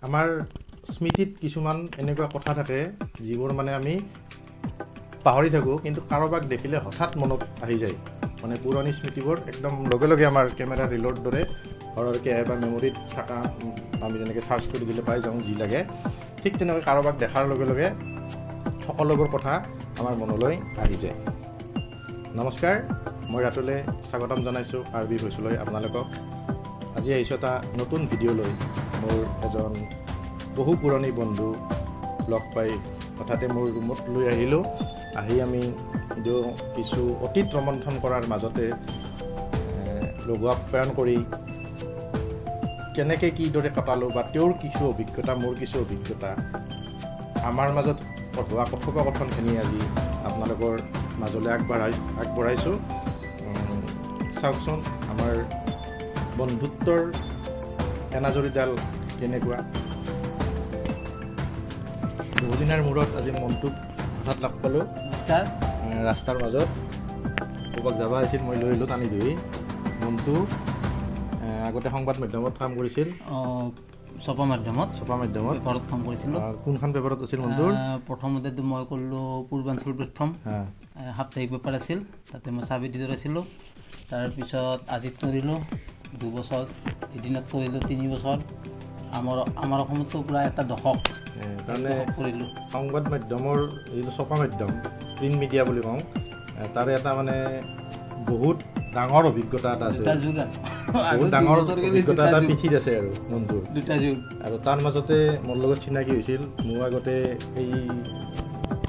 আমাৰ স্মৃতিত কিছুমান এনেকুৱা কথা থাকে যিবোৰ মানে আমি পাহৰি থাকোঁ, কিন্তু কাৰোবাক দেখিলে হঠাৎ মনত আহি যায়। মানে পুৰণি স্মৃতিবোৰ একদম লগে লগে আমাৰ কেমেৰা ৰিলৰ দৰে ঘৰৰকৈ আহে বা মেমৰিত থকা আমি যেনেকৈ চাৰ্চ কৰি দিলে পাই যাওঁ যি লাগে, ঠিক তেনেকৈ কাৰোবাক দেখাৰ লগে লগে সকলোবোৰ কথা আমাৰ মনলৈ আহি যায়। নমস্কাৰ, মই ৰাতুলে স্বাগতম জনাইছোঁ আৰবি ভইচলৈ আপোনালোকক। আজি আহিছোঁ এটা নতুন ভিডিঅ' লৈ। মোৰ এজন বহু পুৰণি বন্ধু লগ পাই হঠাতে মোৰ ৰুমত লৈ আহিলোঁ। আহি আমি কিছু অতীত ৰোমন্থন কৰাৰ মাজতে লঘু আপ্যায়ন কৰি কেনেকৈ কিদৰে কটালোঁ বা তেওঁৰ কিছু অভিজ্ঞতা, মোৰ কিছু অভিজ্ঞতা, আমাৰ মাজত হোৱা কথোপকথনখিনি আজি আপোনালোকৰ মাজলৈ আগবঢ়াইছোঁ। চাওকচোন আমাৰ বন্ধুত্বৰ এনাজৰীডাল কেনেকুৱা। বহুদিনৰ মূৰত আজি মনটোক হঠাৎ লগ পালোঁ। নমস্কাৰ। ৰাস্তাৰ মাজত ক'ৰবাত যাব আহিছিল, মই লৈ আহিলোঁ টানি ধৰি। মনটো আগতে সংবাদ মাধ্যমত কাম কৰিছিল, ছপা মাধ্যমত পেপাৰত কাম কৰিছিলোঁ। কোনখন পেপাৰত আছিল মনটোৰ? প্ৰথমতেতো মই কৰিলোঁ পূৰ্বাঞ্চল প্লেটফৰ্ম, সাপ্তাহিক পেপাৰ আছিল, তাতে মই চাব এডিটৰ আছিলোঁ। তাৰপিছত আজিত কৰিলোঁ 2 বছৰ, এদিনত কৰিলোঁ 3 বছৰ। আমাৰ অসমতো প্ৰায় এটা দশক তাৰমানে কৰিলোঁ। সংবাদ মাধ্যমৰ যিটো ছপা মাধ্যম, প্ৰিণ্ট মিডিয়া বুলি কওঁ, তাৰে এটা মানে বহুত ডাঙৰ অভিজ্ঞতা এটা আছে, বহুত ডাঙৰ অভিজ্ঞতা এটা পিঠিত আছে আৰু মনটোৰ দুটা যুগ। আৰু তাৰ মাজতে মোৰ লগত চিনাকি হৈছিল। মোৰ আগতে এই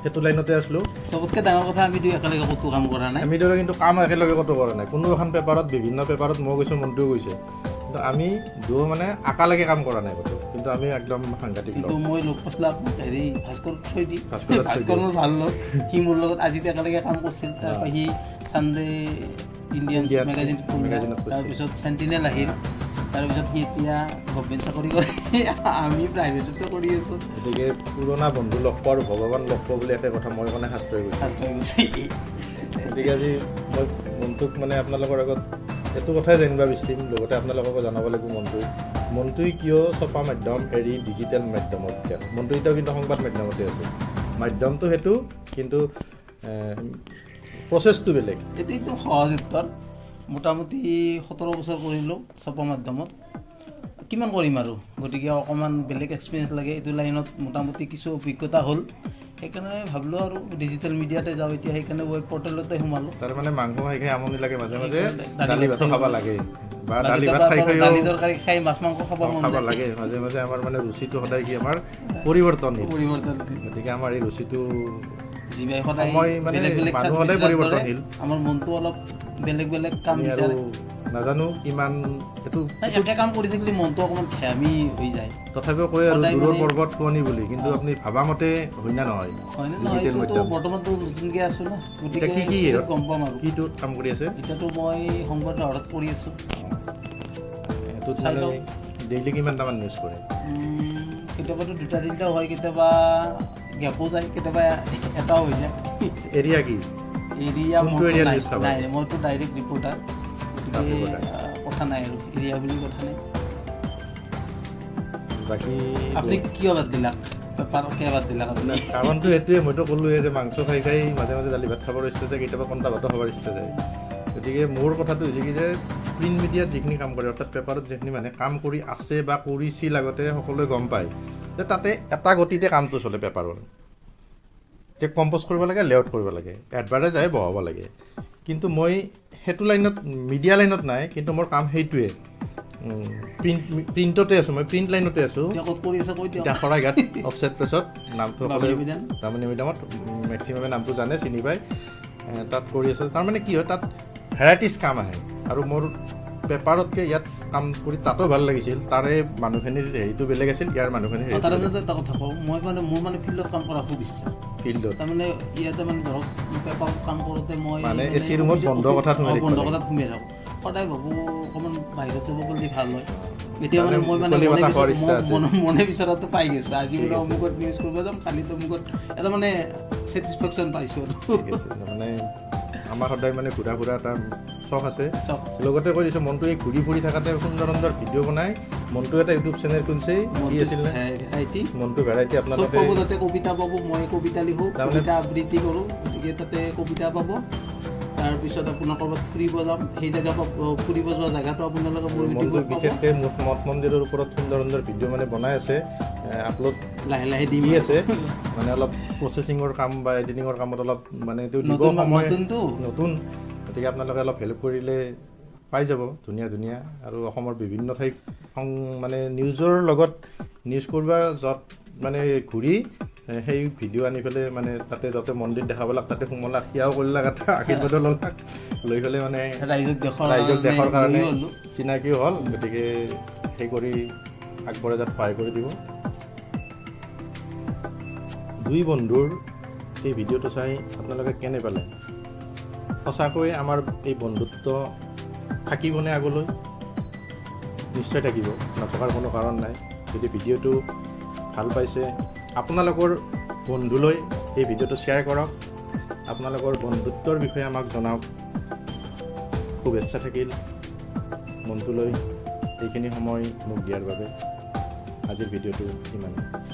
সেইটো লাইনতে আছিলোঁ। চবতকৈ ডাঙৰ কথা, আমি দুই একেলগে ক'তো কাম কৰা নাই। আমি দুয়ো কিন্তু কাম একেলগে ক'তো কৰা নাই। কোনো এখন পেপাৰত, বিভিন্ন পেপাৰত মই গৈছোঁ, মনটোও গৈছে, কিন্তু আমি দুয়ো মানে একেলগে কাম কৰা নাই ক'তো। কিন্তু আমি একদম সাংঘাতিক। কিন্তু মই লগ পাইছিলোঁ ভাস্কৰ থৈদি, ভাস্কৰ মোৰ ভাল লগ। সি মোৰ লগত আজিতে একেলগে কাম কৰিছিল। তাৰপৰা সি চানডে ইণ্ডিয়ান মেগাজিনত, তাৰপিছত চেণ্টিনেল আহিল। তাৰপিছত সি এতিয়া গভমেণ্ট চাকৰি কৰে, আমি প্ৰাইভেটতো কৰি আছোঁ। গতিকে পুৰণা বন্ধু লগ পোৱা আৰু ভগৱান লগ পোৱা বুলি একে কথা, মই মানে শাস্ত্ৰ হৈ গৈছে। গতিকে আজি মই মনটোক মানে আপোনালোকৰ আগত এইটো কথাই জানিব বিচাৰিম, লগতে আপোনালোককো জনাব লাগিব মনটোৱে কিয় ছপা মাধ্যম এৰি ডিজিটেল মাধ্যমত গ'ল। মনটো এতিয়াও কিন্তু সংবাদ মাধ্যমতে আছে। মাধ্যমটো সেইটো, কিন্তু প্ৰচেছটো বেলেগ। এইটো একদম সহজ উত্তৰ। মোটামুটি 17 বছৰ কৰিলোঁ ছপা মাধ্যমত। কিমান কৰিম আৰু, গতিকে অকণমান বেলেগ এক্সপিৰিয়েঞ্চ লাগে। এইটো লাইনত মোটামুটি কিছু অভিজ্ঞতা হ'ল, সেইকাৰণে ভাবিলোঁ আৰু ডিজিটেল মিডিয়াতে যাওঁ এতিয়া। সেইকাৰণে ৱেব পৰ্টেলতে সোমালোঁ। তাৰমানে মাংস খাই আমনি লাগে, মাজে মাজে দালি ভাত খাব লাগে, বা দালি ভাত দালি তৰকাৰী খাই মাছ মাংস খাব লাগে মাজে মাজে। আমাৰ মানে ৰুচিটো সদায় কি আমাৰ পৰিৱৰ্তনশীল। গতিকে আমাৰ এই ৰুচিটো সদায় পৰিৱৰ্তনশীল। আমাৰ মনটো অলপ বেলেগ কাম বিচাৰে। নাজানো কিমান এইটো একে কাম কৰি থাকিলে মনটো অকণমান ঘেমি হৈ যায়। তথাপিও কয় আৰু দূৰৰ পৰ্বত শুৱনি বুলি, কিন্তু আপুনি ভাবা মতে হয় না নহয়? বৰ্তমানতো নতুনকৈ আছোঁ না, গতিকে গম পাম আৰু কিটো কাম কৰি আছে। এতিয়াতো মই সংবাদ আহৰত কৰি আছোঁ। এইটোত মানে ডেইলি কিমানটামান নিউজ কৰে? কেতিয়াবাতো 2-3টা হয়, কেতিয়াবা গেপো যায়, কেতিয়াবা এটাও হৈ যায়। এৰিয়া কি? এৰিয়া নাই, মইতো ডাইৰেক্ট ৰিপৰ্টাৰ, কথা নাই আৰু এৰিয়া বুলি কথা নাই। বাকী আপুনি কিয় বাদ দিলাক? পেপাৰ কিয় বাদ দিলাক আপুনি? কাৰণটো সেইটোৱে, মইতো ক'লোৱে যে মাংস খাই মাজে মাজে দালি ভাত খাবৰ ইচ্ছা যায়, কেতিয়াবা কণটা ভাতো খাবৰ ইচ্ছা যায়। গতিকে মোৰ কথাটো হৈছে কি যে প্ৰিণ্ট মিডিয়াত যিখিনি কাম কৰে, অৰ্থাৎ পেপাৰত যিখিনি মানুহে কাম কৰি আছে বা কৰিছিল আগতে, সকলোৱে গম পায় যে তাতে এটা গতিতে কামটো চলে পেপাৰৰ। যে কম্প'জ কৰিব লাগে, লেআউট কৰিব লাগে, এডভাৰটাইজ আহে, বহাব লাগে। কিন্তু মই সেইটো লাইনত, মিডিয়া লাইনত নাই, কিন্তু মোৰ কাম সেইটোৱে। প্ৰিণ্টতে আছোঁ, মই প্ৰিণ্ট লাইনতে আছোঁ। এতিয়া শৰাইঘাট অফছেট প্ৰেছত, নামটো দামনি মিডিয়ামত মেক্সিমামে নামটো জানে, চিনি পায়। তাত কৰি আছোঁ। তাৰমানে কি হয়, তাত ভেৰাইটিজ কাম আহে। আৰু মোৰ পেপাৰতকৈ ইয়াত কাম কৰি তাতো ভাল লাগিছিল। তাৰে মানুহখিনিৰ হেৰিটো বেলেগ আছিল, ইয়াৰ মানুহখিনিৰ হেৰি। তাৰ মাজত এটা কথা কওঁ, মই মোৰ ফিল্ডত কাম কৰা খুব ইচ্ছা। ফিল্ডত তাৰমানে ইয়াতে ধৰক পেপাৰত কাম কৰোঁতে মই এচি ৰুমত বন্ধ কথাত সোমাই থাকোঁ। সদায় ভাবোঁ অকণমান বাহিৰত যাব গ'লে ভাল হয়। এতিয়া মানে মই মনে বিচৰাটো পাই গৈছোঁ। আজি বোলে অমুকত নিউজ কৰিব যাম, কালিতো অমুকত এটা মানে ছেটিছফেকশ্যন পাইছোঁ আৰু। মানে আমাৰ সদায় মানে ঘূৰা এটা চখ আছে চখ। লগতে কৈ দিছোঁ মনটো এই ঘূৰি ফুৰি থাকাতে সুন্দৰ ভিডিঅ' বনাই মনটো এটা ইউটিউব চেনেল খুলিছে কি আছিল নে ভেৰাইটি মনটো ভেৰাইটি চব আপোনালোকে পাব তাতে কবিতা পাব মই কবিতা লিখোঁ কবিতা আবৃত্তি কৰোঁ গতিকে তাতে কবিতা পাব তাৰপিছত আপোনাৰ ক'ৰবাত ফুৰিব যাম সেই জেগা ফুৰিব যোৱা জেগাটো আপোনালোকে মোৰ মনটো ইউটিউবত পাব বিশেষকৈ মঠ মন্দিৰৰ ওপৰত সুন্দৰ ভিডিঅ' মানে বনাই আছে আপলোড লাহে দি আছে মানে অলপ প্ৰচেছিঙৰ কাম বা এডিটিঙৰ কামত অলপ মানে এইটো দিব সময় নতুন গতিকে আপোনালোকে অলপ হেল্প কৰিলে পাই যাব ধুনীয়া আৰু অসমৰ বিভিন্ন ঠাইত মানে নিউজৰ লগত নিউজ কৰিব য'ত মানে ঘূৰি সেই ভিডিঅ' আনি পেলাই মানে তাতে য'তে মন্দিৰ দেখাবিলাক তাতে সোমলাক সেয়াও কৰিলাক এটা আশীৰ্বাদো ল'লাক লৈ পেলাই মানে ৰাইজক দেশৰ কাৰণে চিনাকিও হ'ল গতিকে সেই কৰি আগবঢ়াই যাত সহায় কৰি দিব দুই বন্ধুৰ এই ভিডিঅ'টো চাই আপোনালোকে কেনে পালে সঁচাকৈ আমাৰ এই বন্ধুত্ব থাকিবনে আগলৈ নিশ্চয় থাকিব নথকাৰ কোনো কাৰণ নাই যদি ভিডিঅ'টো ভাল পাইছে আপোনালোকৰ বন্ধুলৈ এই ভিডিঅ'টো শ্বেয়াৰ কৰক আপোনালোকৰ বন্ধুত্বৰ বিষয়ে আমাক জনাওক শুভেচ্ছা থাকিল মনটোলৈ এইখিনি সময় মোক দিয়াৰ বাবে আজিৰ ভিডিঅ'টো ইমানেই